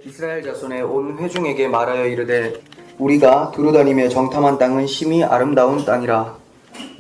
이스라엘 자손의 온 회중에게 말하여 이르되 우리가 두루다니며 정탐한 땅은 심히 아름다운 땅이라.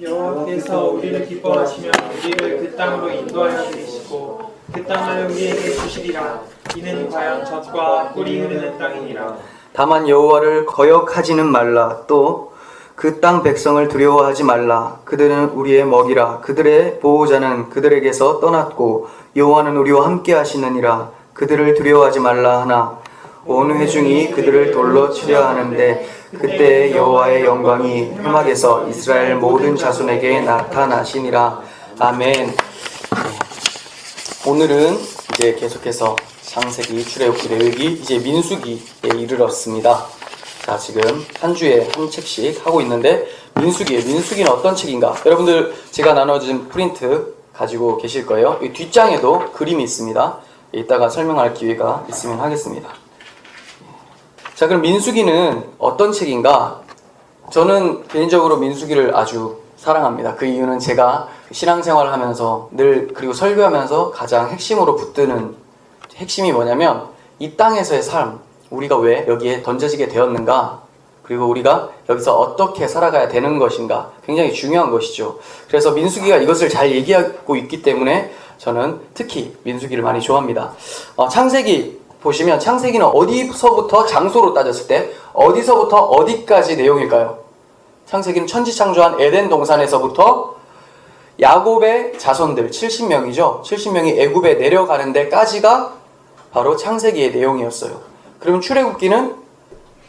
여호와께서 우리를 기뻐하시면 우리를 그 땅으로 인도하여 드리시고 그 땅을 우리에게 주시리라. 이는 과연 젖과 꿀이 흐르는 땅이니라. 다만 여호와를 거역하지는 말라. 또 그 땅 백성을 두려워하지 말라. 그들은 우리의 먹이라. 그들의 보호자는 그들에게서 떠났고 여호와는 우리와 함께 하시느니라. 그들을 두려워하지 말라 하나 온 회중이 그들을 돌로 치려 하는데 그때 여호와의 영광이 회막에서 이스라엘 모든 자손에게 나타나시니라. 아멘. 오늘은 이제 계속해서 창세기, 출애굽기, 레위기, 이제 민수기에 이르렀습니다. 자, 지금 한 주에 한 책씩 하고 있는데 민수기는 어떤 책인가? 여러분들 제가 나눠준 프린트 가지고 계실 거예요. 이 뒷장에도 그림이 있습니다. 이따가 설명할 기회가 있으면 하겠습니다. 자, 그럼 민수기는 어떤 책인가? 저는 개인적으로 민수기를 아주 사랑합니다. 그 이유는 제가 신앙생활을 하면서 그리고 설교하면서 가장 핵심으로 붙드는 핵심이 뭐냐면 이 땅에서의 삶, 우리가 왜 여기에 던져지게 되었는가, 그리고 우리가 여기서 어떻게 살아가야 되는 것인가, 굉장히 중요한 것이죠. 그래서 민수기가 이것을 잘 얘기하고 있기 때문에 저는 특히 민수기를 많이 좋아합니다. 창세기 보시면 창세기는 어디서부터 장소로 따졌을 때 어디서부터 어디까지 내용일까요? 창세기는 천지창조한 에덴 동산에서부터 야곱의 자손들 70명이죠. 70명이 애굽에 내려가는 데까지가 바로 창세기의 내용이었어요. 그러면 출애굽기는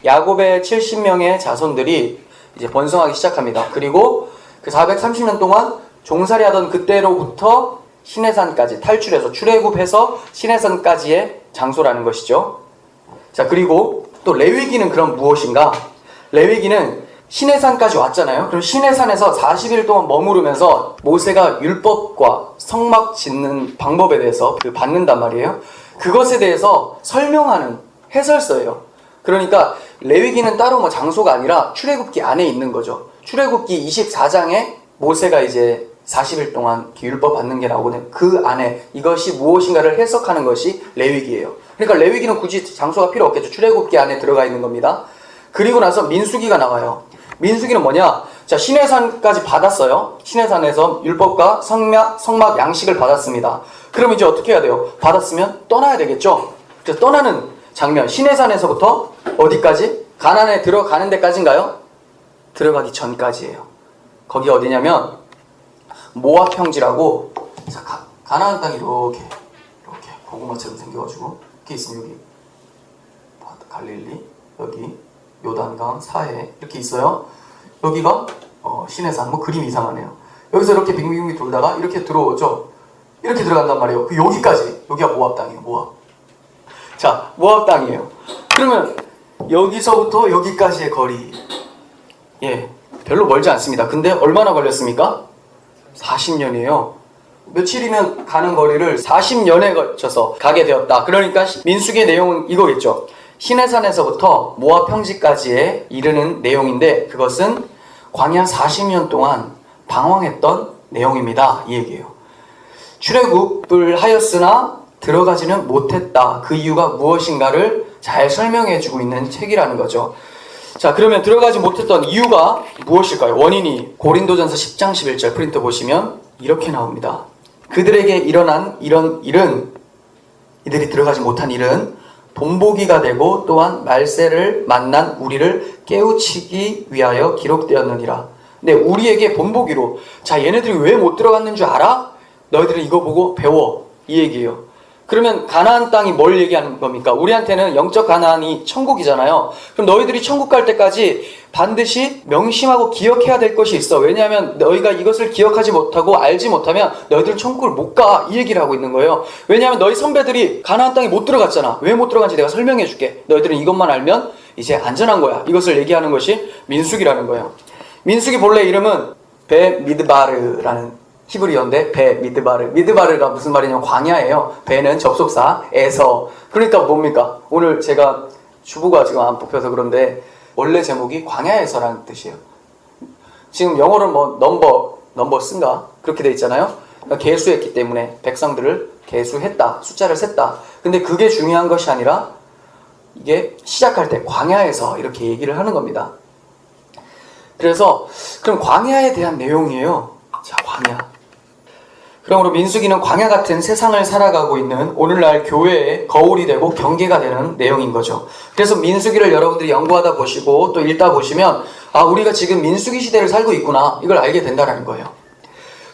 야곱의 70명의 자손들이 이제 번성하기 시작합니다. 그리고 그 430년 동안 종살이하던 그때로부터 시내산까지 탈출해서 출애굽해서 시내산까지의 장소라는 것이죠. 자, 그리고 또 레위기는 그럼 무엇인가? 레위기는 시내산까지 왔잖아요. 그럼 시내산에서 40일 동안 머무르면서 모세가 율법과 성막 짓는 방법에 대해서 받는단 말이에요. 그것에 대해서 설명하는 해설서예요. 그러니까 레위기는 따로 뭐 장소가 아니라 출애굽기 안에 있는 거죠. 출애굽기 24장에 모세가 이제 40일 동안 율법 받는 게 나오거든요. 그 안에 이것이 무엇인가를 해석하는 것이 레위기예요. 그러니까 레위기는 굳이 장소가 필요 없겠죠. 출애굽기 안에 들어가 있는 겁니다. 그리고 나서 민수기가 나와요. 민수기는 뭐냐? 자, 시내산까지 받았어요. 시내산에서 율법과 성막 양식을 받았습니다. 그럼 이제 어떻게 해야 돼요? 받았으면 떠나야 되겠죠. 그래서 떠나는 장면, 시내산에서부터 어디까지? 가나안에 들어가는 데까지인가요? 들어가기 전까지예요. 거기 어디냐면 모압 평지라고. 자, 가나안 땅이 이렇게 고구마처럼 생겨가지고 이렇게 있으면 여기 갈릴리, 여기 요단강, 사해 이렇게 있어요. 여기가 시내산, 뭐 그림 이상하네요. 여기서 이렇게 빙빙빙 돌다가 이렇게 들어오죠. 이렇게 들어간단 말이에요. 여기까지, 여기가 모압 땅이에요. 모압. 자, 모압 땅이에요. 그러면 여기서부터 여기까지의 거리, 별로 멀지 않습니다. 근데 얼마나 걸렸습니까? 40년이에요. 며칠이면 가는 거리를 40년에 걸쳐서 가게 되었다. 그러니까 민수기의 내용은 이거겠죠. 시내산에서부터 모압 평지까지에 이르는 내용인데 그것은 광야 40년 동안 방황했던 내용입니다. 이 얘기예요. 출애굽을 하였으나 들어가지는 못했다. 그 이유가 무엇인가를 잘 설명해주고 있는 책이라는 거죠. 자, 그러면 들어가지 못했던 이유가 무엇일까요? 원인이 고린도전서 10장 11절 프린트 보시면 이렇게 나옵니다. 그들에게 일어난 이런 일은, 이들이 들어가지 못한 일은 본보기가 되고 또한 말세를 만난 우리를 깨우치기 위하여 기록되었느니라. 근데 우리에게 본보기로, 자, 얘네들이 왜 못 들어갔는 줄 알아? 너희들은 이거 보고 배워. 이 얘기예요. 그러면 가나안 땅이 뭘 얘기하는 겁니까? 우리한테는 영적 가나안이 천국이잖아요. 그럼 너희들이 천국 갈 때까지 반드시 명심하고 기억해야 될 것이 있어. 왜냐하면 너희가 이것을 기억하지 못하고 알지 못하면 너희들은 천국을 못 가. 이 얘기를 하고 있는 거예요. 왜냐하면 너희 선배들이 가나안 땅에 못 들어갔잖아. 왜 못 들어간지 내가 설명해 줄게. 너희들은 이것만 알면 이제 안전한 거야. 이것을 얘기하는 것이 민수기라는 거예요. 민수기 본래 이름은 베미드바르라는 히브리어인데 미드바르가 무슨 말이냐면 광야예요. 베는 접속사, 에서. 그러니까 뭡니까? 오늘 제가 주보가 지금 안 뽑혀서 그런데 원래 제목이 광야에서라는 뜻이에요. 지금 영어로는 뭐 넘버스인가? 그렇게 돼 있잖아요. 그러니까 계수했기 때문에 백성들을 계수했다. 숫자를 셌다. 근데 그게 중요한 것이 아니라 이게 시작할 때 광야에서 이렇게 얘기를 하는 겁니다. 그래서 그럼 광야에 대한 내용이에요. 자, 광야. 그러므로 민수기는 광야 같은 세상을 살아가고 있는 오늘날 교회의 거울이 되고 경계가 되는 내용인 거죠. 그래서 민수기를 여러분들이 연구하다 보시고 또 읽다 보시면 아, 우리가 지금 민수기 시대를 살고 있구나, 이걸 알게 된다는 거예요.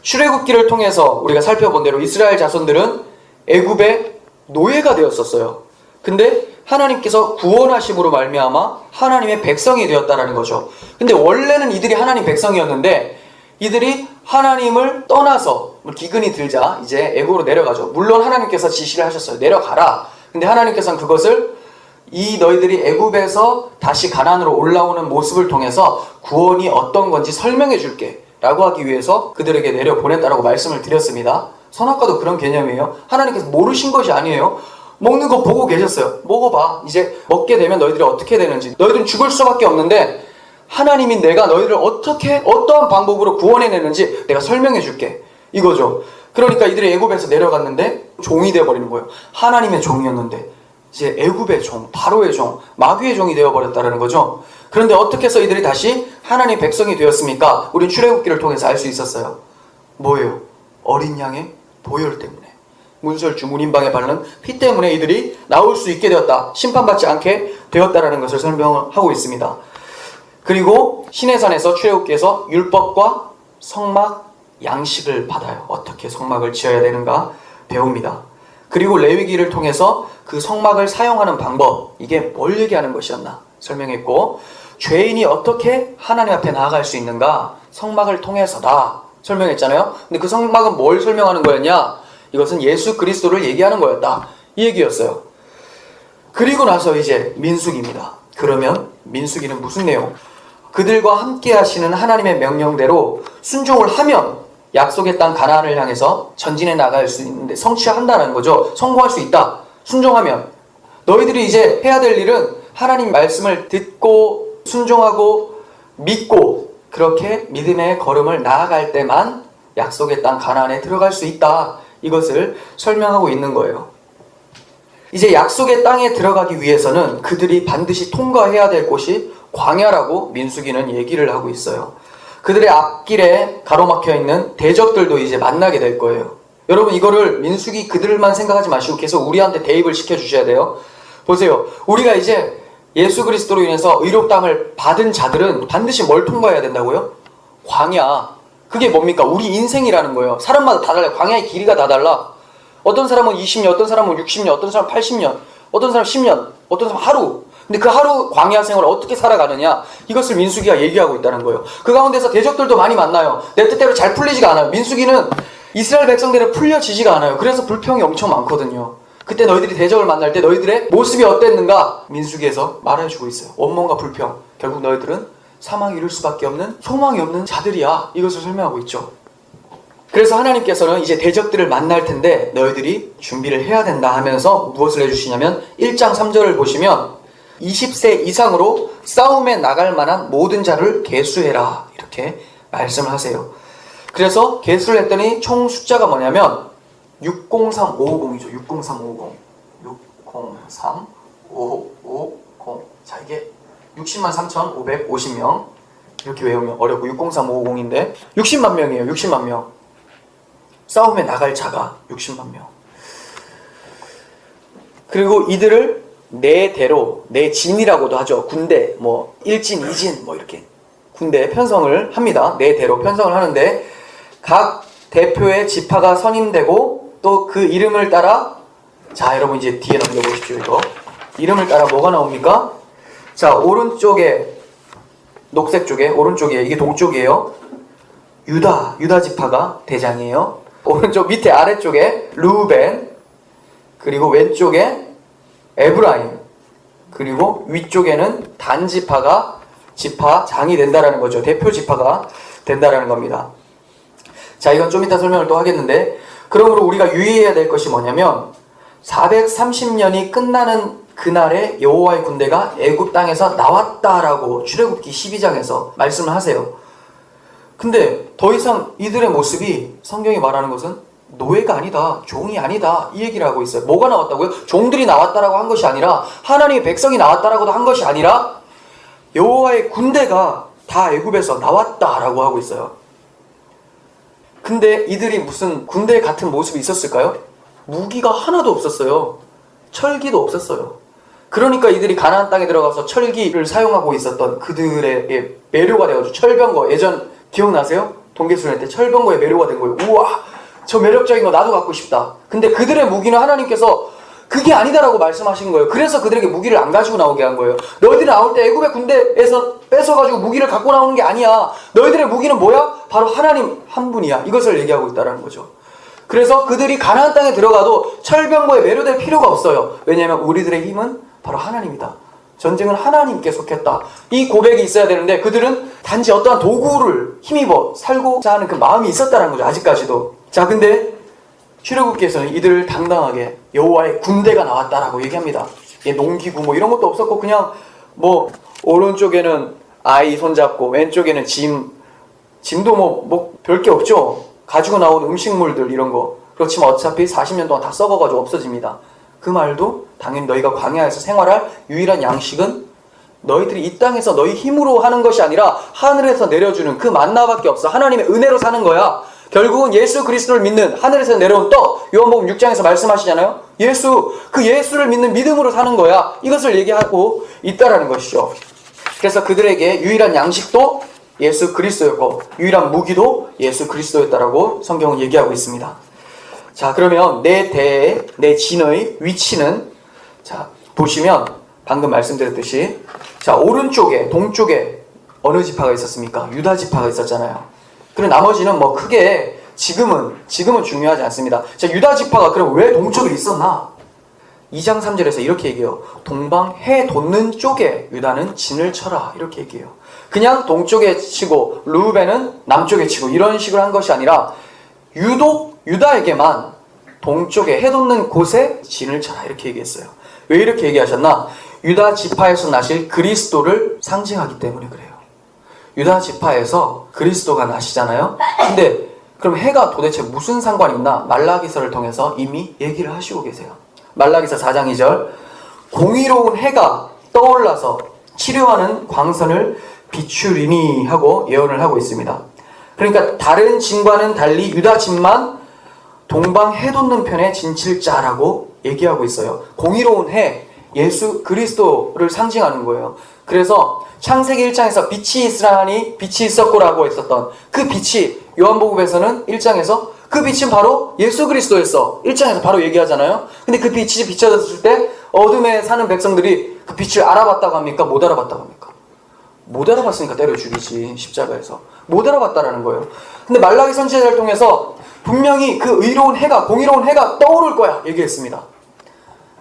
출애굽기를 통해서 우리가 살펴본 대로 이스라엘 자손들은 애굽의 노예가 되었었어요. 근데 하나님께서 구원하심으로 말미암아 하나님의 백성이 되었다라는 거죠. 근데 원래는 이들이 하나님 백성이었는데 이들이 하나님을 떠나서 기근이 들자 이제 애굽으로 내려가죠. 물론 하나님께서 지시를 하셨어요. 내려가라. 근데 하나님께서는 그것을 이 너희들이 애굽에서 다시 가나안으로 올라오는 모습을 통해서 구원이 어떤 건지 설명해 줄게 라고 하기 위해서 그들에게 내려보냈다라고 말씀을 드렸습니다. 선악과도 그런 개념이에요. 하나님께서 모르신 것이 아니에요. 먹는 거 보고 계셨어요. 먹어봐. 이제 먹게 되면 너희들이 어떻게 되는지. 너희들은 죽을 수밖에 없는데 하나님인 내가 너희를 어떻게 어떠한 방법으로 구원해내는지 내가 설명해 줄게, 이거죠. 그러니까 이들이 애굽에서 내려갔는데 종이 되어버리는 거예요. 하나님의 종이었는데 이제 애굽의 종, 바로의 종, 마귀의 종이 되어버렸다는 거죠. 그런데 어떻게 해서 이들이 다시 하나님의 백성이 되었습니까? 우린 출애굽기를 통해서 알 수 있었어요. 뭐예요? 어린 양의 보혈 때문에, 문설주 문인방에 바르는 피 때문에 이들이 나올 수 있게 되었다, 심판받지 않게 되었다라는 것을 설명하고 있습니다. 그리고 시내산에서 출애굽기에서 율법과 성막 양식을 받아요. 어떻게 성막을 지어야 되는가 배웁니다. 그리고 레위기를 통해서 그 성막을 사용하는 방법, 이게 뭘 얘기하는 것이었나 설명했고, 죄인이 어떻게 하나님 앞에 나아갈 수 있는가 성막을 통해서다 설명했잖아요. 근데 그 성막은 뭘 설명하는 거였냐? 이것은 예수 그리스도를 얘기하는 거였다, 이 얘기였어요. 그리고 나서 이제 민수기입니다. 그러면 민수기는 무슨 내용? 그들과 함께 하시는 하나님의 명령대로 순종을 하면 약속의 땅 가나안을 향해서 전진해 나갈 수 있는데 성취한다는 거죠. 성공할 수 있다. 순종하면. 너희들이 이제 해야 될 일은 하나님 말씀을 듣고 순종하고 믿고 그렇게 믿음의 걸음을 나아갈 때만 약속의 땅 가나안에 들어갈 수 있다, 이것을 설명하고 있는 거예요. 이제 약속의 땅에 들어가기 위해서는 그들이 반드시 통과해야 될 곳이 광야라고 민수기는 얘기를 하고 있어요. 그들의 앞길에 가로막혀 있는 대적들도 이제 만나게 될 거예요. 여러분, 이거를 민수기 그들만 생각하지 마시고 계속 우리한테 대입을 시켜주셔야 돼요. 보세요. 우리가 이제 예수 그리스도로 인해서 의롭다함을 받은 자들은 반드시 뭘 통과해야 된다고요? 광야. 그게 뭡니까? 우리 인생이라는 거예요. 사람마다 다 달라요. 광야의 길이가 다 달라. 어떤 사람은 20년, 어떤 사람은 60년, 어떤 사람은 80년, 어떤 사람은 10년, 어떤 사람은 하루. 근데 그 하루 광야 생활을 어떻게 살아가느냐, 이것을 민수기가 얘기하고 있다는 거예요. 그 가운데서 대적들도 많이 만나요. 내 뜻대로 잘 풀리지가 않아요. 민수기는 이스라엘 백성들은 풀려지지가 않아요. 그래서 불평이 엄청 많거든요. 그때 너희들이 대적을 만날 때 너희들의 모습이 어땠는가 민수기에서 말해주고 있어요. 원망과 불평. 결국 너희들은 사망에 이를 수밖에 없는 소망이 없는 자들이야, 이것을 설명하고 있죠. 그래서 하나님께서는 이제 대적들을 만날 텐데 너희들이 준비를 해야 된다 하면서 무엇을 해주시냐면 1장 3절을 보시면 20세 이상으로 싸움에 나갈 만한 모든 자를 계수해라, 이렇게 말씀을 하세요. 그래서 계수를 했더니 총 숫자가 뭐냐면 603550이죠. 603550. 603550. 자, 이게 603,550명. 이렇게 외우면 어렵고 603550인데 60만 명이에요. 60만 명. 싸움에 나갈 자가 60만 명. 그리고 이들을 내 대로, 내 진이라고도 하죠. 군대, 뭐 1진, 2진 뭐 이렇게 군대 편성을 합니다. 내 대로 편성을 하는데 각 대표의 지파가 선임되고 또 그 이름을 따라, 자 여러분 이제 뒤에 넘겨보십시오. 이거 이름을 따라 뭐가 나옵니까? 자, 오른쪽에 녹색 쪽에, 오른쪽에, 이게 동쪽이에요. 유다 지파가 대장이에요. 오른쪽 밑에 아래쪽에 루벤, 그리고 왼쪽에 에브라임, 그리고 위쪽에는 단 지파가 지파장이 된다라는 거죠. 대표 지파가 된다라는 겁니다. 자, 이건 좀 이따 설명을 또 하겠는데, 그러므로 우리가 유의해야 될 것이 뭐냐면 430년이 끝나는 그날에 여호와의 군대가 애굽 땅에서 나왔다라고 출애굽기 12장에서 말씀을 하세요. 근데 더 이상 이들의 모습이 성경이 말하는 것은 노예가 아니다, 종이 아니다, 이 얘기를 하고 있어요. 뭐가 나왔다고요? 종들이 나왔다라고 한 것이 아니라, 하나님의 백성이 나왔다라고도 한 것이 아니라, 여호와의 군대가 다 애굽에서 나왔다라고 하고 있어요. 근데 이들이 무슨 군대 같은 모습이 있었을까요? 무기가 하나도 없었어요. 철기도 없었어요. 그러니까 이들이 가나안 땅에 들어가서 철기를 사용하고 있었던 그들의 매료가 되어가지고, 철병거, 예전 기억나세요? 동계수련 때 철병거에 매료가 된 거예요. 우와, 저 매력적인 거 나도 갖고 싶다. 근데 그들의 무기는 하나님께서 그게 아니다라고 말씀하신 거예요. 그래서 그들에게 무기를 안 가지고 나오게 한 거예요. 너희들이 나올 때 애굽의 군대에서 뺏어가지고 무기를 갖고 나오는 게 아니야. 너희들의 무기는 뭐야? 바로 하나님 한 분이야. 이것을 얘기하고 있다는 거죠. 그래서 그들이 가나안 땅에 들어가도 철병거에 매료될 필요가 없어요. 왜냐하면 우리들의 힘은 바로 하나님이다. 전쟁은 하나님께 속했다. 이 고백이 있어야 되는데, 그들은 단지 어떠한 도구를 힘입어 살고자 하는 그 마음이 있었다는 거죠. 아직까지도. 자, 근데 출애굽기에서는 이들을 당당하게 여호와의 군대가 나왔다라고 얘기합니다. 농기구 뭐 이런 것도 없었고, 그냥 뭐 오른쪽에는 아이 손잡고 왼쪽에는 짐도 뭐 별게 없죠. 가지고 나온 음식물들 이런 거. 그렇지만 어차피 40년 동안 다 썩어가지고 없어집니다. 그 말도 당연히 너희가 광야에서 생활할 유일한 양식은 너희들이 이 땅에서 너희 힘으로 하는 것이 아니라 하늘에서 내려주는 그 만나밖에 없어. 하나님의 은혜로 사는 거야. 결국은 예수 그리스도를 믿는, 하늘에서 내려온 떡, 요한복음 6장에서 말씀하시잖아요. 그 예수를 믿는 믿음으로 사는 거야. 이것을 얘기하고 있다라는 것이죠. 그래서 그들에게 유일한 양식도 예수 그리스도였고, 유일한 무기도 예수 그리스도였다라고 성경은 얘기하고 있습니다. 자, 그러면 내 대의, 내 진의 위치는, 자, 보시면 방금 말씀드렸듯이, 자, 오른쪽에, 동쪽에 어느 지파가 있었습니까? 유다 지파가 있었잖아요. 그리고 나머지는 뭐 크게 지금은 중요하지 않습니다. 자, 유다 지파가 그럼 왜 동쪽에 있었나? 2장 3절에서 이렇게 얘기해요. 동방 해 돋는 쪽에 유다는 진을 쳐라, 이렇게 얘기해요. 그냥 동쪽에 치고 르우벤은 남쪽에 치고 이런 식으로 한 것이 아니라 유독 유다에게만 동쪽에 해 돋는 곳에 진을 쳐라, 이렇게 얘기했어요. 왜 이렇게 얘기하셨나? 유다 지파에서 나실 그리스도를 상징하기 때문에 그래요. 유다 지파에서 그리스도가 나시잖아요. 근데 그럼 해가 도대체 무슨 상관이 있나? 말라기서를 통해서 이미 얘기를 하시고 계세요. 말라기서 4장 2절, 공의로운 해가 떠올라서 치료하는 광선을 비추리니 하고 예언을 하고 있습니다. 그러니까 다른 진과는 달리 유다 진만 동방 해 돋는 편의 진칠자라고 얘기하고 있어요. 공의로운 해, 예수 그리스도를 상징하는 거예요. 그래서 창세기 1장에서 빛이 있으라니 빛이 있었고라고 했었던 그 빛이 요한복음에서는 1장에서 그 빛은 바로 예수 그리스도였어. 1장에서 바로 얘기하잖아요. 근데 그 빛이 비춰졌을 때 어둠에 사는 백성들이 그 빛을 알아봤다고 합니까? 못 알아봤다고 합니까? 못 알아봤으니까 때려 죽이지, 십자가에서. 못 알아봤다라는 거예요. 근데 말라기 선지자를 통해서 분명히 그 의로운 해가, 공의로운 해가 떠오를 거야 얘기했습니다.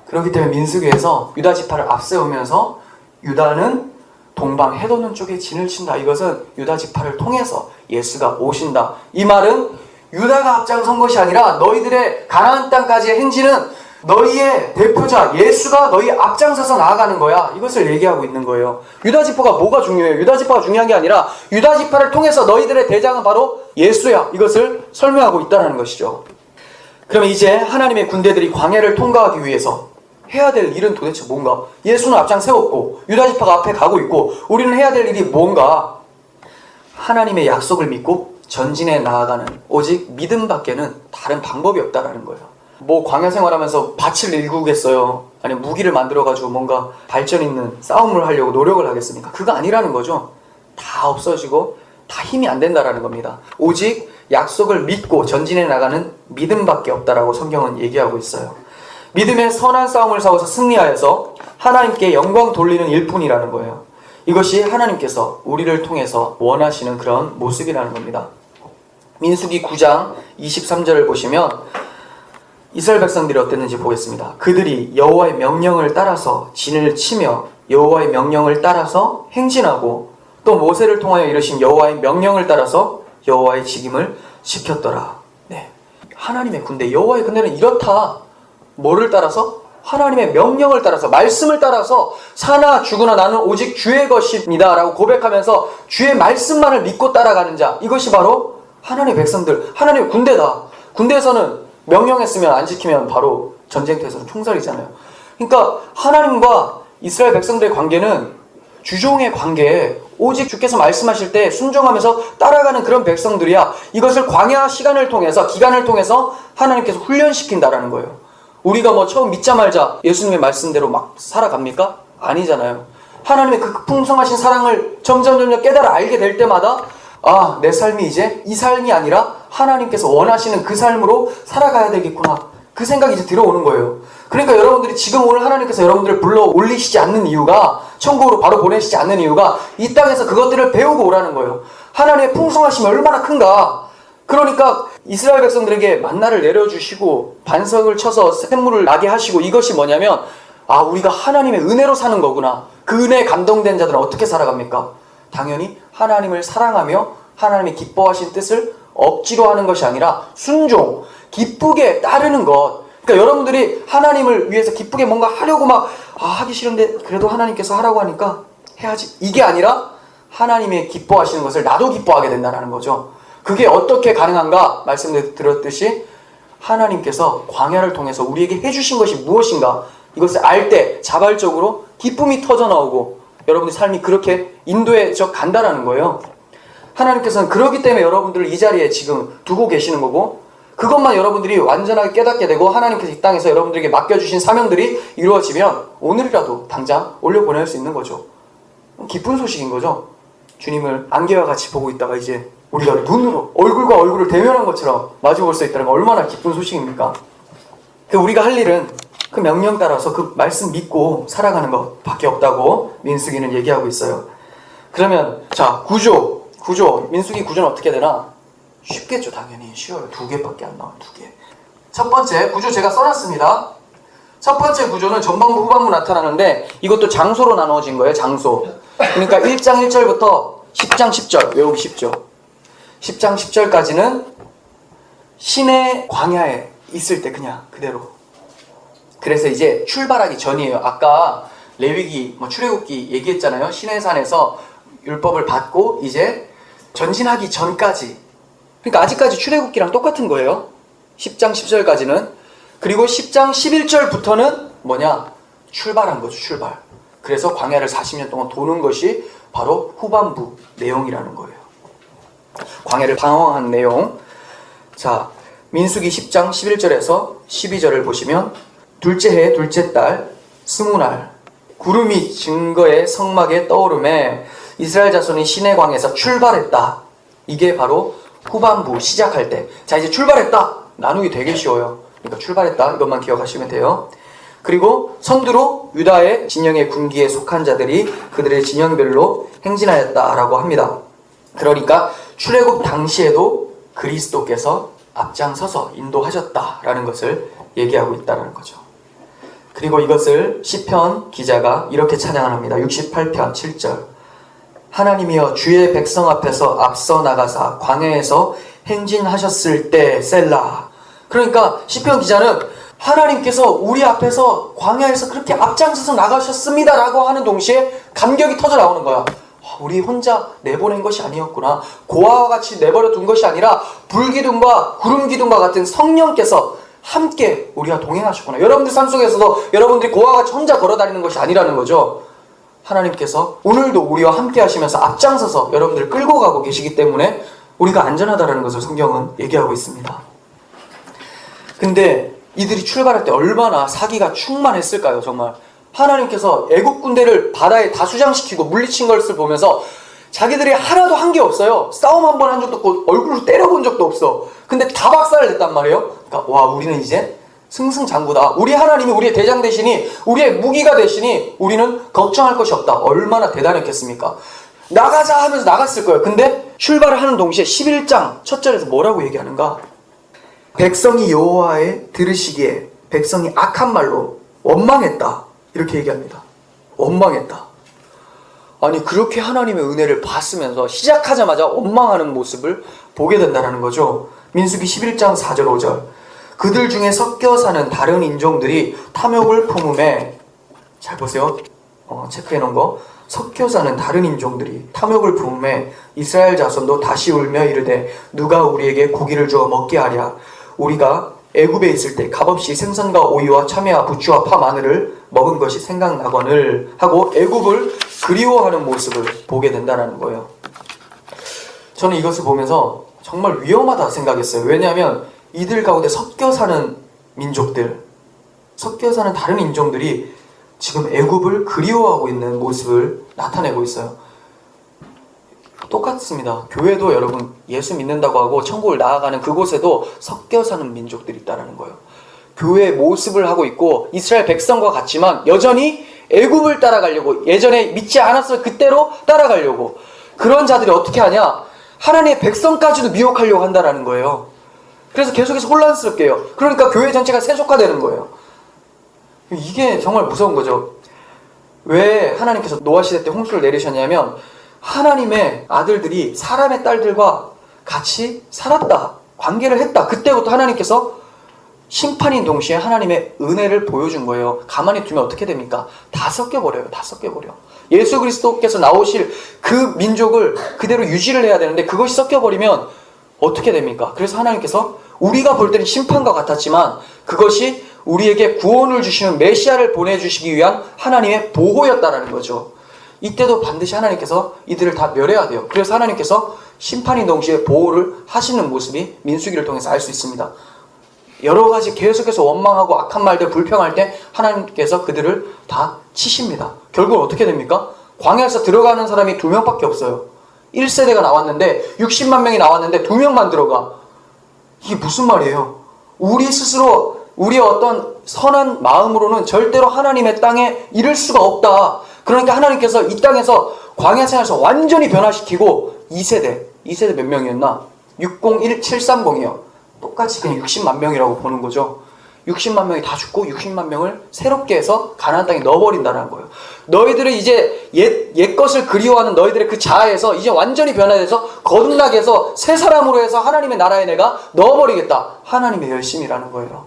그렇기 때문에 민수기에서 유다 지파를 앞세우면서 유다는 동방 해 돋는 쪽에 진을 친다. 이것은 유다 지파를 통해서 예수가 오신다. 이 말은 유다가 앞장선 것이 아니라 너희들의 가나안 땅까지의 행진은 너희의 대표자 예수가 너희 앞장서서 나아가는 거야. 이것을 얘기하고 있는 거예요. 유다 지파가 뭐가 중요해요? 유다 지파가 중요한 게 아니라 유다 지파를 통해서 너희들의 대장은 바로 예수야. 이것을 설명하고 있다는 것이죠. 그러면 이제 하나님의 군대들이 광야를 통과하기 위해서 해야 될 일은 도대체 뭔가? 예수는 앞장 세웠고 유다 지파가 앞에 가고 있고 우리는 해야 될 일이 뭔가? 하나님의 약속을 믿고 전진해 나아가는 오직 믿음밖에는 다른 방법이 없다라는 거예요. 뭐 광야 생활하면서 밭을 일구겠어요? 아니면 무기를 만들어가지고 뭔가 발전 있는 싸움을 하려고 노력을 하겠습니까? 그거 아니라는 거죠. 다 없어지고 다 힘이 안 된다라는 겁니다. 오직 약속을 믿고 전진해 나가는 믿음밖에 없다라고 성경은 얘기하고 있어요. 믿음의 선한 싸움을 싸워서 승리하여서 하나님께 영광 돌리는 일뿐이라는 거예요. 이것이 하나님께서 우리를 통해서 원하시는 그런 모습이라는 겁니다. 민수기 9장 23절을 보시면 이스라엘 백성들이 어땠는지 보겠습니다. 그들이 여호와의 명령을 따라서 진을 치며 여호와의 명령을 따라서 행진하고 또 모세를 통하여 이르신 여호와의 명령을 따라서 여호와의 직임을 지켰더라. 네, 하나님의 군대, 여호와의 군대는 이렇다. 뭐를 따라서? 하나님의 명령을 따라서, 말씀을 따라서 사나 죽으나 나는 오직 주의 것입니다 라고 고백하면서 주의 말씀만을 믿고 따라가는 자, 이것이 바로 하나님의 백성들, 하나님의 군대다. 군대에서는 명령했으면 안 지키면 바로 전쟁터에서는 총살이잖아요. 그러니까 하나님과 이스라엘 백성들의 관계는 주종의 관계에 오직 주께서 말씀하실 때 순종하면서 따라가는 그런 백성들이야 이것을 광야 시간을 통해서 기간을 통해서 하나님께서 훈련시킨다라는 거예요. 우리가 뭐 처음 믿자 말자 예수님의 말씀대로 막 살아갑니까? 아니잖아요. 하나님의 그 풍성하신 사랑을 점점 깨달아 알게 될 때마다 아, 내 삶이 이제 이 삶이 아니라 하나님께서 원하시는 그 삶으로 살아가야 되겠구나. 그 생각이 이제 들어오는 거예요. 그러니까 여러분들이 지금 오늘 하나님께서 여러분들을 불러 올리시지 않는 이유가, 천국으로 바로 보내시지 않는 이유가 이 땅에서 그것들을 배우고 오라는 거예요. 하나님의 풍성하심이 얼마나 큰가. 그러니까 이스라엘 백성들에게 만나를 내려주시고 반석을 쳐서 샘물을 나게 하시고 이것이 뭐냐면 아, 우리가 하나님의 은혜로 사는 거구나. 그 은혜에 감동된 자들은 어떻게 살아갑니까? 당연히 하나님을 사랑하며 하나님의 기뻐하신 뜻을 억지로 하는 것이 아니라 순종, 기쁘게 따르는 것. 그러니까 여러분들이 하나님을 위해서 기쁘게 뭔가 하려고 막 하기 싫은데 그래도 하나님께서 하라고 하니까 해야지. 이게 아니라 하나님의 기뻐하시는 것을 나도 기뻐하게 된다는 거죠. 그게 어떻게 가능한가? 말씀드렸듯이 하나님께서 광야를 통해서 우리에게 해주신 것이 무엇인가? 이것을 알 때 자발적으로 기쁨이 터져나오고 여러분의 삶이 그렇게 인도해져 간다라는 거예요. 하나님께서는 그러기 때문에 여러분들을 이 자리에 지금 두고 계시는 거고 그것만 여러분들이 완전하게 깨닫게 되고 하나님께서 이 땅에서 여러분들에게 맡겨주신 사명들이 이루어지면 오늘이라도 당장 올려보낼 수 있는 거죠. 기쁜 소식인 거죠. 주님을 안개와 같이 보고 있다가 이제 우리가 눈으로 얼굴과 얼굴을 대면한 것처럼 마주볼 수 있다는 건 얼마나 기쁜 소식입니까? 우리가 할 일은 그 명령 따라서 그 말씀 믿고 살아가는 것밖에 없다고 민수기는 얘기하고 있어요. 그러면 자 구조 민수기 구조는 어떻게 되나? 쉽겠죠. 당연히 쉬워요. 2개밖에 안 나와요. 2개. 첫 번째 구조 제가 써놨습니다. 첫 번째 구조는 전반부 후반부 나타나는데 이것도 장소로 나누어진 거예요. 장소. 그러니까 1장 1절부터 10장 10절 외우기 쉽죠. 10장 10절까지는 시내 광야에 있을 때 그냥 그대로. 그래서 이제 출발하기 전이에요. 아까 레위기, 출애굽기 얘기했잖아요. 시내산에서 율법을 받고 이제 전진하기 전까지. 그러니까 아직까지 출애굽기랑 똑같은 거예요. 10장 10절까지는. 그리고 10장 11절부터는 뭐냐? 출발한 거죠. 출발. 그래서 광야를 40년 동안 도는 것이 바로 후반부 내용이라는 거예요. 광야를 방황한 내용. 자, 민수기 10장 11절에서 12절을 보시면 둘째 해 둘째 달 스무날 구름이 증거의 성막에 떠오름에 이스라엘 자손이 시내광에서 출발했다. 이게 바로 후반부 시작할 때. 자, 이제 출발했다. 나누기 되게 쉬워요. 그러니까 출발했다. 이것만 기억하시면 돼요. 그리고 선두로 유다의 진영의 군기에 속한 자들이 그들의 진영별로 행진하였다라고 합니다. 그러니까 출애굽 당시에도 그리스도께서 앞장서서 인도하셨다라는 것을 얘기하고 있다는 거죠. 그리고 이것을 시편 기자가 이렇게 찬양을 합니다. 68편 7절. 하나님이여 주의 백성 앞에서 앞서 나가사 광야에서 행진하셨을 때 셀라. 그러니까 시편 기자는 하나님께서 우리 앞에서 광야에서 그렇게 앞장서서 나가셨습니다 라고 하는 동시에 감격이 터져 나오는 거야. 우리 혼자 내보낸 것이 아니었구나. 고아와 같이 내버려 둔 것이 아니라 불기둥과 구름기둥과 같은 성령께서 함께 우리와 동행하셨구나. 여러분들 삶 속에서도 여러분들이 고아와 같이 혼자 걸어다니는 것이 아니라는 거죠. 하나님께서 오늘도 우리와 함께 하시면서 앞장서서 여러분들을 끌고 가고 계시기 때문에 우리가 안전하다는 것을 성경은 얘기하고 있습니다. 근데 이들이 출발할 때 얼마나 사기가 충만했을까요? 정말 하나님께서 애국 군대를 바다에 다 수장시키고 물리친 것을 보면서 자기들이 하나도 한 게 없어요. 싸움 한 번 한 적도 없고 얼굴로 때려본 적도 없어. 근데 다 박살을 냈단 말이에요. 그러니까 와, 우리는 이제 승승장구다. 우리 하나님이 우리의 대장 되시니 우리의 무기가 되시니 우리는 걱정할 것이 없다. 얼마나 대단했겠습니까? 나가자 하면서 나갔을 거예요. 근데 출발을 하는 동시에 11장 첫 절에서 뭐라고 얘기하는가? 백성이 여호와의 들으시기에 백성이 악한 말로 원망했다. 이렇게 얘기합니다. 원망했다. 아니, 그렇게 하나님의 은혜를 봤으면서 시작하자마자 원망하는 모습을 보게 된다는 거죠. 민수기 11장 4절 5절. 그들 중에 섞여 사는 다른 인종들이 탐욕을 품음에, 잘 보세요. 체크해 놓은 거. 섞여 사는 다른 인종들이 탐욕을 품음에 이스라엘 자손도 다시 울며 이르되 누가 우리에게 고기를 주어 먹게 하랴. 우리가 애굽에 있을 때 값없이 생선과 오이와 참외와 부추와 파, 마늘을 먹은 것이 생각나거늘 하고 애굽을 그리워하는 모습을 보게 된다는 거예요. 저는 이것을 보면서 정말 위험하다 생각했어요. 왜냐하면 이들 가운데 섞여 사는 민족들, 섞여 사는 다른 인종들이 지금 애굽을 그리워하고 있는 모습을 나타내고 있어요. 똑같습니다. 교회도 여러분 예수 믿는다고 하고 천국을 나아가는 그곳에도 섞여 사는 민족들이 있다는 거예요. 교회의 모습을 하고 있고 이스라엘 백성과 같지만 여전히 애굽을 따라가려고, 예전에 믿지 않았을 그때로 따라가려고, 그런 자들이 어떻게 하냐? 하나님의 백성까지도 미혹하려고 한다는 거예요. 그래서 계속해서 혼란스럽게 해요. 그러니까 교회 전체가 세속화되는 거예요. 이게 정말 무서운 거죠. 왜 하나님께서 노아 시대 때 홍수를 내리셨냐면 하나님의 아들들이 사람의 딸들과 같이 살았다, 관계를 했다. 그때부터 하나님께서 심판인 동시에 하나님의 은혜를 보여준 거예요. 가만히 두면 어떻게 됩니까? 다 섞여버려요. 다 섞여버려. 예수 그리스도께서 나오실 그 민족을 그대로 유지를 해야 되는데 그것이 섞여버리면 어떻게 됩니까? 그래서 하나님께서 우리가 볼 때는 심판과 같았지만 그것이 우리에게 구원을 주시는 메시아를 보내주시기 위한 하나님의 보호였다라는 거죠. 이때도 반드시 하나님께서 이들을 다 멸해야 돼요. 그래서 하나님께서 심판인 동시에 보호를 하시는 모습이 민수기를 통해서 알 수 있습니다. 여러 가지 계속해서 원망하고 악한 말들 불평할 때 하나님께서 그들을 다 치십니다. 결국은 어떻게 됩니까? 광야에서 들어가는 사람이 2명밖에 없어요. 1세대가 나왔는데 60만 명이 나왔는데 2명만 들어가. 이게 무슨 말이에요? 우리 스스로 우리의 어떤 선한 마음으로는 절대로 하나님의 땅에 이를 수가 없다. 그러니까 하나님께서 이 땅에서 광야 생활에서 완전히 변화시키고 2세대 몇 명이었나? 601730이요. 똑같이 그냥 60만 명이라고 보는 거죠. 60만 명이 다 죽고 60만 명을 새롭게 해서 가나안 땅에 넣어버린다는 거예요. 너희들은 이제 옛 것을 그리워하는 너희들의 그 자아에서 이제 완전히 변화돼서 거듭나게 해서 새 사람으로 해서 하나님의 나라에 내가 넣어버리겠다. 하나님의 열심이라는 거예요.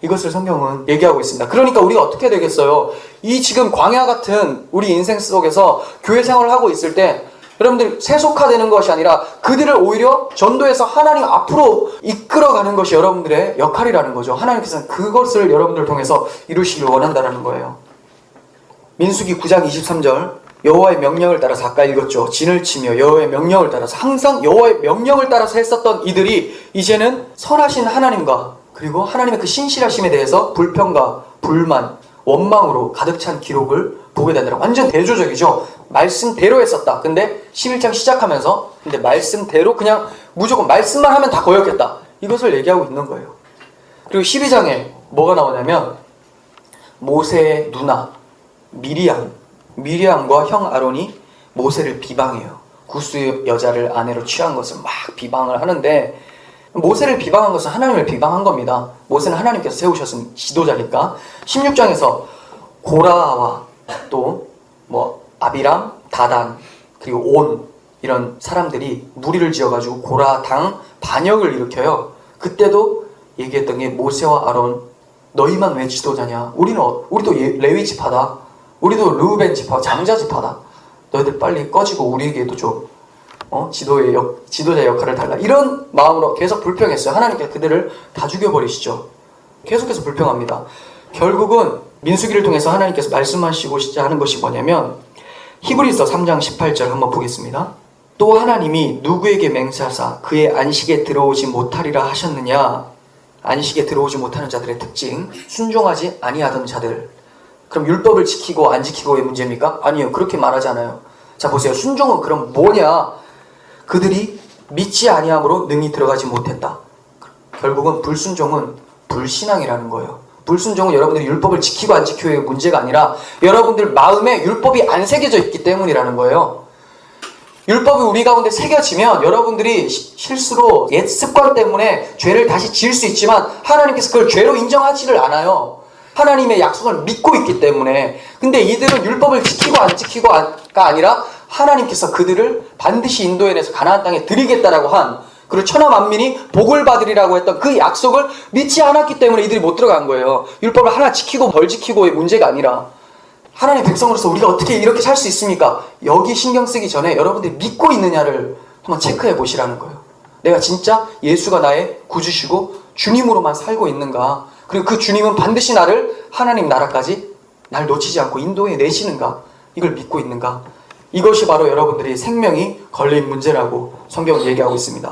이것을 성경은 얘기하고 있습니다. 그러니까 우리가 어떻게 되겠어요? 이 지금 광야 같은 우리 인생 속에서 교회 생활을 하고 있을 때 여러분들 세속화되는 것이 아니라 그들을 오히려 전도해서 하나님 앞으로 이끌어가는 것이 여러분들의 역할이라는 거죠. 하나님께서는 그것을 여러분들을 통해서 이루시길 원한다는 거예요. 민수기 9장 23절 여호와의 명령을 따라서 아까 읽었죠. 진을 치며 여호와의 명령을 따라서 항상 여호와의 명령을 따라서 했었던 이들이 이제는 선하신 하나님과 그리고 하나님의 그 신실하심에 대해서 불평과 불만, 원망으로 가득 찬 기록을 보게 되더라고요. 완전 대조적이죠. 말씀대로 했었다. 근데 11장 시작하면서 근데 말씀대로 그냥 무조건 말씀만 하면 다 거역했다. 이것을 얘기하고 있는 거예요. 그리고 12장에 뭐가 나오냐면 모세의 누나 미리암과 형 아론이 모세를 비방해요. 구스 여자를 아내로 취한 것을 막 비방을 하는데 모세를 비방한 것은 하나님을 비방한 겁니다. 모세는 하나님께서 세우셨은 지도자니까. 16장에서 고라와 또 아비람, 다단 그리고 온 이런 사람들이 무리를 지어가지고 고라 당 반역을 일으켜요. 그때도 얘기했던 게 모세와 아론 너희만 왜 지도자냐? 우리도 레위 지파다. 우리도 르우벤 지파, 장자 지파다. 너희들 빨리 꺼지고 우리에게도 좀 지도자 역할을 달라. 이런 마음으로 계속 불평했어요. 하나님께서 그들을 다 죽여버리시죠. 계속해서 불평합니다. 결국은 민수기를 통해서 하나님께서 말씀하시고자 하는 것이 뭐냐면 히브리서 3장 18절 한번 보겠습니다. 또 하나님이 누구에게 맹세하사 그의 안식에 들어오지 못하리라 하셨느냐. 안식에 들어오지 못하는 자들의 특징, 순종하지 아니하던 자들. 그럼 율법을 지키고 안 지키고의 문제입니까? 아니요, 그렇게 말하지 않아요. 자 보세요. 순종은 그럼 뭐냐? 그들이 믿지 아니함으로 능히 들어가지 못했다. 결국은 불순종은 불신앙이라는 거예요. 불순종은 여러분들이 율법을 지키고 안 지키고의 문제가 아니라 여러분들 마음에 율법이 안 새겨져 있기 때문이라는 거예요. 율법이 우리 가운데 새겨지면 여러분들이 실수로 옛 습관 때문에 죄를 다시 지을 수 있지만 하나님께서 그걸 죄로 인정하지를 않아요. 하나님의 약속을 믿고 있기 때문에. 근데 이들은 율법을 지키고 안 지키고가 아니라 하나님께서 그들을 반드시 인도해내서 가나안 땅에 드리겠다라고 한, 그리고 천하 만민이 복을 받으리라고 했던 그 약속을 믿지 않았기 때문에 이들이 못 들어간 거예요. 율법을 하나 지키고 덜 지키고의 문제가 아니라 하나님의 백성으로서 우리가 어떻게 이렇게 살 수 있습니까? 여기 신경 쓰기 전에 여러분들이 믿고 있느냐를 한번 체크해 보시라는 거예요. 내가 진짜 예수가 나의 구주시고 주님으로만 살고 있는가? 그리고 그 주님은 반드시 나를 하나님 나라까지 날 놓치지 않고 인도해 내시는가? 이걸 믿고 있는가? 이것이 바로 여러분들이 생명이 걸린 문제라고 성경은 얘기하고 있습니다.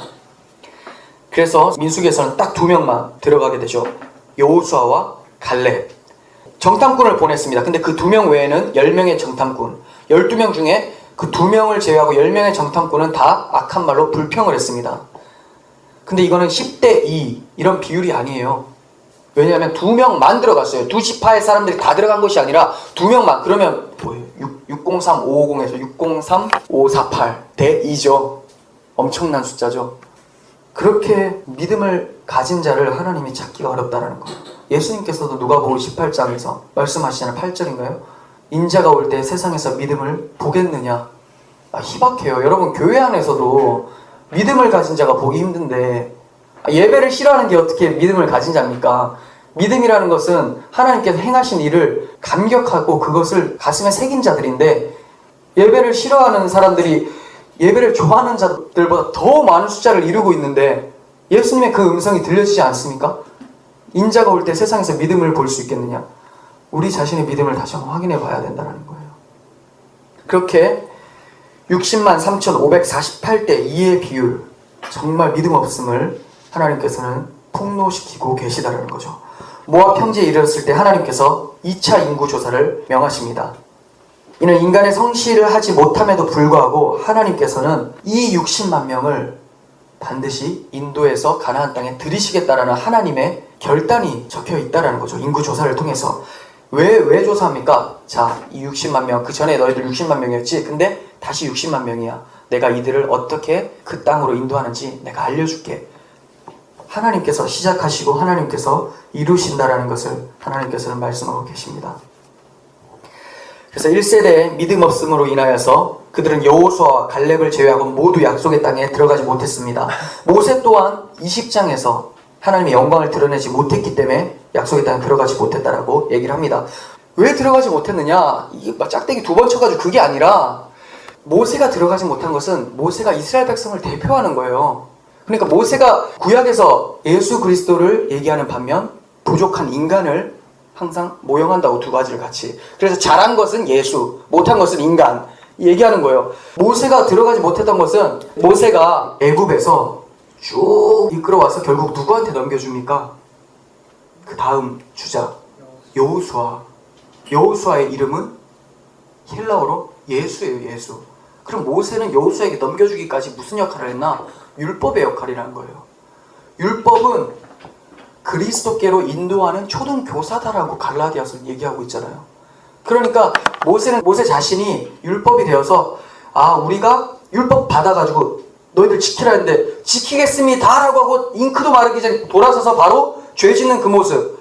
그래서 민수기에서는 딱 2명만 들어가게 되죠. 여호수아와 갈렙. 정탐꾼을 보냈습니다. 근데 그 2명 외에는 10명의 정탐꾼, 12명 중에 그 2명을 제외하고 10명의 정탐꾼은 다 악한 말로 불평을 했습니다. 근데 이거는 10대 2 이런 비율이 아니에요. 왜냐하면 2명만 들어갔어요. 두 지파의 사람들이 다 들어간 것이 아니라 2명만. 그러면 뭐예요? 603, 550에서 603, 548 대 2죠. 엄청난 숫자죠. 그렇게 믿음을 가진 자를 하나님이 찾기가 어렵다는 거예요. 예수님께서도 누가복음 18장에서 말씀하시잖아요. 8절인가요? 인자가 올 때 세상에서 믿음을 보겠느냐? 희박해요. 여러분, 교회 안에서도 믿음을 가진 자가 보기 힘든데 예배를 싫어하는 게 어떻게 믿음을 가진 자입니까? 믿음이라는 것은 하나님께서 행하신 일을 감격하고 그것을 가슴에 새긴 자들인데, 예배를 싫어하는 사람들이 예배를 좋아하는 자들보다 더 많은 숫자를 이루고 있는데 예수님의 그 음성이 들려지지 않습니까? 인자가 올 때 세상에서 믿음을 볼 수 있겠느냐? 우리 자신의 믿음을 다시 한번 확인해 봐야 된다는 거예요. 그렇게 60만 3,548대 2의 비율, 정말 믿음 없음을 하나님께서는 폭로시키고 계시다는 거죠. 모압 평지에 이르렀을 때 하나님께서 2차 인구 조사를 명하십니다. 이는 인간의 성실을 하지 못함에도 불구하고 하나님께서는 이 60만 명을 반드시 인도에서 가나안 땅에 들이시겠다라는 하나님의 결단이 적혀 있다는 거죠. 인구 조사를 통해서. 왜 조사합니까? 자, 이 60만 명, 그 전에 너희들 60만 명이었지? 근데 다시 60만 명이야. 내가 이들을 어떻게 그 땅으로 인도하는지 내가 알려줄게. 하나님께서 시작하시고 하나님께서 이루신다라는 것을 하나님께서는 말씀하고 계십니다. 그래서 1세대의 믿음 없음으로 인하여서 그들은 여호수아와 갈렙을 제외하고 모두 약속의 땅에 들어가지 못했습니다. 모세 또한 20장에서 하나님의 영광을 드러내지 못했기 때문에 약속의 땅에 들어가지 못했다라고 얘기를 합니다. 왜 들어가지 못했느냐? 이게 막 짝대기 2번 쳐가지고 그게 아니라, 모세가 들어가지 못한 것은 모세가 이스라엘 백성을 대표하는 거예요. 그러니까 모세가 구약에서 예수 그리스도를 얘기하는 반면 부족한 인간을 항상 모형한다고 두 가지를 같이. 그래서 잘한 것은 예수, 못한 것은 인간 얘기하는 거예요. 모세가 들어가지 못했던 것은 모세가 애굽에서 쭉 이끌어와서 결국 누구한테 넘겨줍니까? 그 다음 주자 여호수아. 여호수아의 이름은 헬라어로 예수예요. 예수. 그럼 모세는 여호수아에게 넘겨주기까지 무슨 역할을 했나? 율법의 역할이라는 거예요. 율법은 그리스도께로 인도하는 초등교사다라고 갈라디아서는 얘기하고 있잖아요. 그러니까 모세 자신이 율법이 되어서, 우리가 율법 받아가지고 너희들 지키라 했는데 지키겠습니다 라고 하고 잉크도 마르기 전에 돌아서서 바로 죄 짓는 그 모습,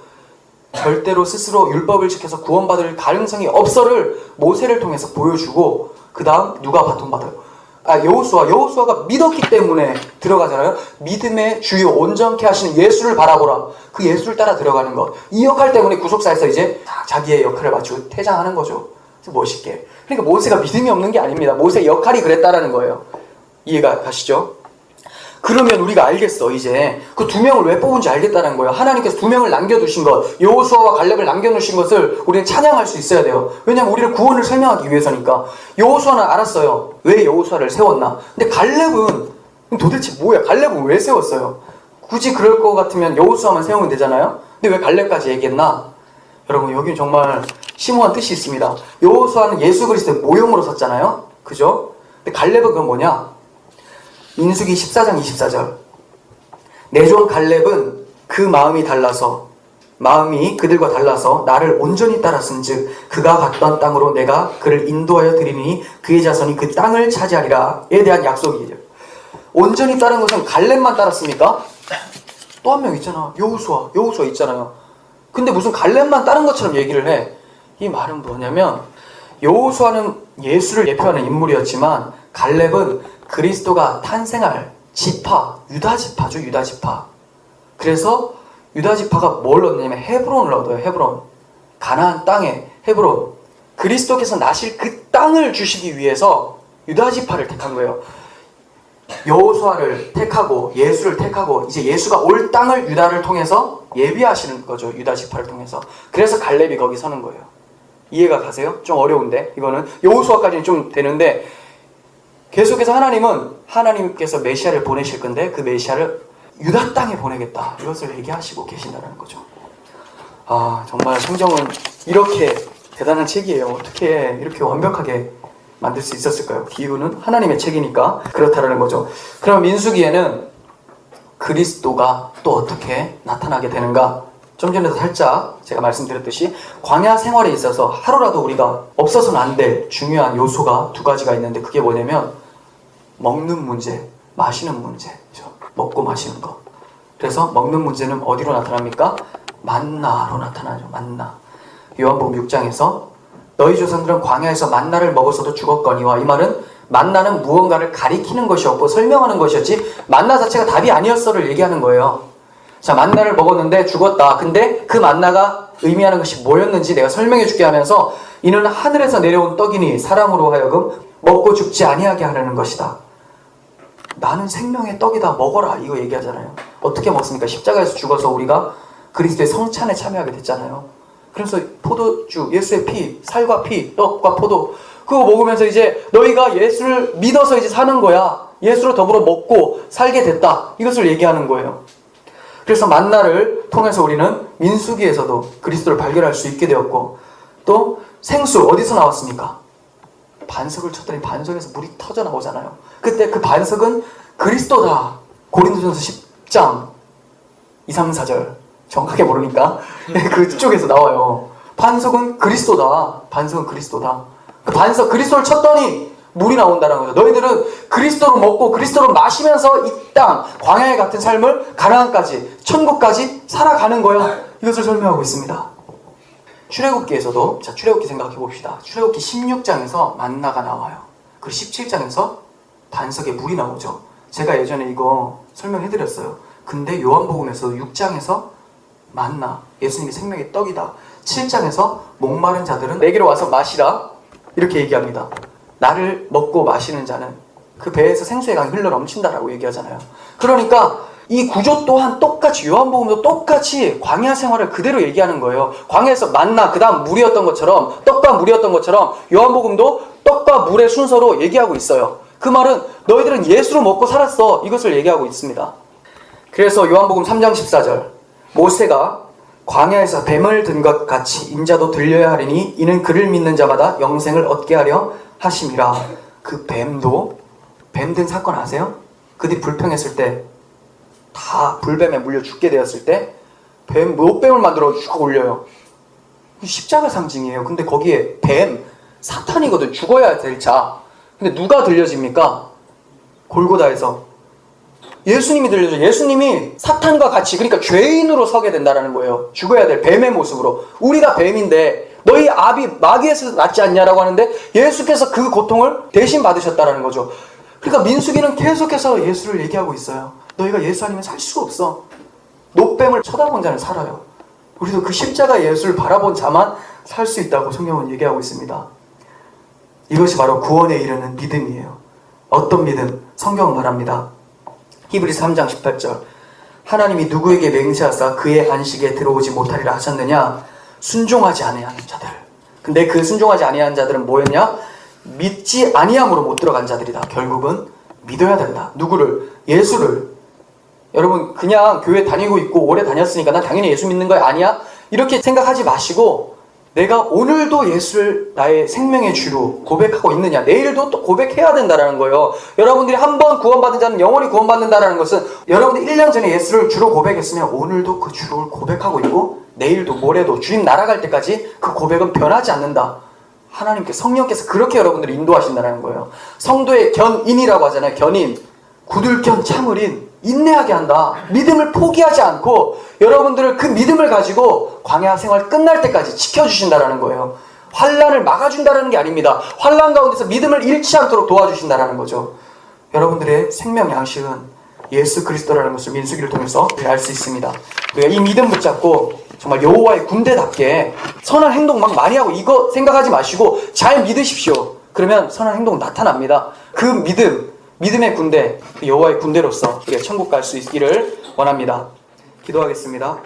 절대로 스스로 율법을 지켜서 구원받을 가능성이 없어를 모세를 통해서 보여주고, 그 다음 누가 바통받아요? 여호수아가 믿었기 때문에 들어가잖아요. 믿음의 주요 온전케 하시는 예수를 바라보라. 그 예수를 따라 들어가는 것. 이 역할 때문에 구속사에서 이제 자기의 역할을 맞추고 퇴장하는 거죠. 멋있게. 그러니까 모세가 믿음이 없는 게 아닙니다. 모세의 역할이 그랬다라는 거예요. 이해가 가시죠? 그러면 우리가 알겠어. 이제 그 2명을 왜 뽑은지 알겠다는 거예요. 하나님께서 2명을 남겨두신 것, 여호수아와 갈렙을 남겨놓으신 것을 우리는 찬양할 수 있어야 돼요. 왜냐하면 우리를 구원을 설명하기 위해서니까. 여호수아는 알았어요. 왜 여호수아를 세웠나? 근데 갈렙은 도대체 뭐야? 갈렙은 왜 세웠어요? 굳이 그럴 것 같으면 여호수아만 세우면 되잖아요. 근데 왜 갈렙까지 얘기했나? 여러분, 여기는 정말 심오한 뜻이 있습니다. 여호수아는 예수 그리스도의 모형으로 섰잖아요. 그죠? 근데 갈렙은 그건 뭐냐? 민수기 14장 24절. 내 종 갈렙은 그 마음이 그들과 달라서 나를 온전히 따랐은즉 그가 갔던 땅으로 내가 그를 인도하여 드리니 그의 자손이 그 땅을 차지하리라에 대한 약속이에요. 온전히 따른 것은 갈렙만 따랐습니까? 또 한 명 있잖아. 여호수아 있잖아요. 근데 무슨 갈렙만 따른 것처럼 얘기를 해. 이 말은 뭐냐면, 여호수아는 예수를 대표하는 인물이었지만 갈렙은 그리스도가 탄생할 지파, 유다 지파죠. 유다 지파. 그래서 유다 지파가 뭘 얻냐면 헤브론을 얻어요. 헤브론. 가나안 땅에 헤브론. 그리스도께서 나실 그 땅을 주시기 위해서 유다 지파를 택한 거예요. 여호수아를 택하고 예수를 택하고 이제 예수가 올 땅을 유다를 통해서 예비하시는 거죠. 유다 지파를 통해서. 그래서 갈렙이 거기 서는 거예요. 이해가 가세요? 좀 어려운데 이거는 여호수아까지는 좀 되는데 계속해서 하나님께서 메시아를 보내실 건데 그 메시아를 유다 땅에 보내겠다. 이것을 얘기하시고 계신다는 거죠. 아, 정말 성경은 이렇게 대단한 책이에요. 어떻게 이렇게 완벽하게 만들 수 있었을까요? 이유는 하나님의 책이니까 그렇다라는 거죠. 그럼 민수기에는 그리스도가 또 어떻게 나타나게 되는가? 좀 전에도 살짝 제가 말씀드렸듯이 광야 생활에 있어서 하루라도 우리가 없어서는 안 될 중요한 요소가 두 가지가 있는데 그게 뭐냐면 먹는 문제, 마시는 문제죠. 먹고 마시는 거. 그래서 먹는 문제는 어디로 나타납니까? 만나로 나타나죠. 만나. 요한복음 6장에서 너희 조상들은 광야에서 만나를 먹었어도 죽었거니와, 이 말은 만나는 무언가를 가리키는 것이었고 설명하는 것이었지 만나 자체가 답이 아니었어를 얘기하는 거예요. 자, 만나를 먹었는데 죽었다. 근데 그 만나가 의미하는 것이 뭐였는지 내가 설명해 줄게 하면서 이는 하늘에서 내려온 떡이니 사람으로 하여금 먹고 죽지 아니하게 하려는 것이다. 나는 생명의 떡이다. 먹어라. 이거 얘기하잖아요. 어떻게 먹습니까? 십자가에서 죽어서 우리가 그리스도의 성찬에 참여하게 됐잖아요. 그래서 포도주, 예수의 피, 살과 피, 떡과 포도 그거 먹으면서 이제 너희가 예수를 믿어서 이제 사는 거야. 예수로 더불어 먹고 살게 됐다. 이것을 얘기하는 거예요. 그래서 만나를 통해서 우리는 민수기에서도 그리스도를 발견할 수 있게 되었고, 또 생수 어디서 나왔습니까? 반석을 쳤더니 반석에서 물이 터져 나오잖아요. 그때 그 반석은 그리스도다. 고린도전서 10장 2, 3, 4절 정확하게 모르니까 그쪽에서 나와요. 반석은 그리스도다. 반석은 그리스도다. 그 반석 그리스도를 쳤더니 물이 나온다는 거죠. 너희들은 그리스도로 먹고 그리스도로 마시면서 이 땅 광야에 같은 삶을 가나안까지 천국까지 살아가는 거야. 이것을 설명하고 있습니다. 출애굽기에서도, 자, 출애굽기 생각해 봅시다. 출애굽기 16장에서 만나가 나와요. 그리고 17장에서 반석에 물이 나오죠. 제가 예전에 이거 설명해 드렸어요. 근데 요한복음에서 6장에서 만나, 예수님이 생명의 떡이다. 7장에서 목마른 자들은 내게로 와서 마시라. 이렇게 얘기합니다. 나를 먹고 마시는 자는 그 배에서 생수의 강이 흘러 넘친다라고 얘기하잖아요. 그러니까 이 구조 또한 똑같이 요한복음도 똑같이 광야 생활을 그대로 얘기하는 거예요. 광야에서 만나, 그 다음 물이었던 것처럼, 떡과 물이었던 것처럼 요한복음도 떡과 물의 순서로 얘기하고 있어요. 그 말은 너희들은 예수로 먹고 살았어. 이것을 얘기하고 있습니다. 그래서 요한복음 3장 14절 모세가 광야에서 뱀을 든 것 같이 인자도 들려야 하리니 이는 그를 믿는 자마다 영생을 얻게 하려 하심이라. 그 뱀도, 뱀 든 사건 아세요? 그들이 불평했을 때, 다 불뱀에 물려 죽게 되었을 때 뱀, 못뱀을 만들어 쭉 올려요. 십자가 상징이에요. 근데 거기에 뱀, 사탄이거든. 죽어야 될 자. 근데 누가 들려집니까? 골고다에서 예수님이 들려줘. 예수님이 사탄과 같이, 그러니까 죄인으로 서게 된다는 거예요. 죽어야 될 뱀의 모습으로. 우리가 뱀인데 너희 아비 마귀에서 낳지 않냐라고 하는데 예수께서 그 고통을 대신 받으셨다는 거죠. 그러니까 민수기는 계속해서 예수를 얘기하고 있어요. 너희가 예수 아니면 살 수가 없어. 노뱀을 쳐다본 자는 살아요. 우리도 그 십자가 예수를 바라본 자만 살 수 있다고 성경은 얘기하고 있습니다. 이것이 바로 구원에 이르는 믿음이에요. 어떤 믿음? 성경은 말합니다. 히브리서 3장 18절 하나님이 누구에게 맹세하사 그의 안식에 들어오지 못하리라 하셨느냐? 순종하지 아니하는 자들. 근데 그 순종하지 아니하는 자들은 뭐였냐? 믿지 아니함으로 못 들어간 자들이다. 결국은 믿어야 된다. 누구를? 예수를. 여러분 그냥 교회 다니고 있고 오래 다녔으니까 난 당연히 예수 믿는 거야. 아니야? 이렇게 생각하지 마시고 내가 오늘도 예수를 나의 생명의 주로 고백하고 있느냐, 내일도 또 고백해야 된다는 거예요. 여러분들이 한 번 구원받은 자는 영원히 구원받는다는 것은 여러분들이 1년 전에 예수를 주로 고백했으면 오늘도 그 주를 고백하고 있고 내일도 모레도 주님 날아갈 때까지 그 고백은 변하지 않는다. 하나님께, 성령께서 그렇게 여러분들을 인도하신다는 거예요. 성도의 견인이라고 하잖아요. 견인, 구들견 참을인, 인내하게 한다. 믿음을 포기하지 않고 여러분들을 그 믿음을 가지고 광야 생활 끝날 때까지 지켜주신다는 거예요. 환난을 막아준다는 게 아닙니다. 환난 가운데서 믿음을 잃지 않도록 도와주신다는 거죠. 여러분들의 생명 양식은 예수 그리스도라는 것을 민수기를 통해서 알 수 있습니다. 우리가 이 믿음 붙잡고 정말 여호와의 군대답게 선한 행동 막 많이 하고 이거 생각하지 마시고 잘 믿으십시오. 그러면 선한 행동 나타납니다. 그 믿음의 군대, 그 여호와의 군대로서 우리가 천국 갈 수 있기를 원합니다. 기도하겠습니다.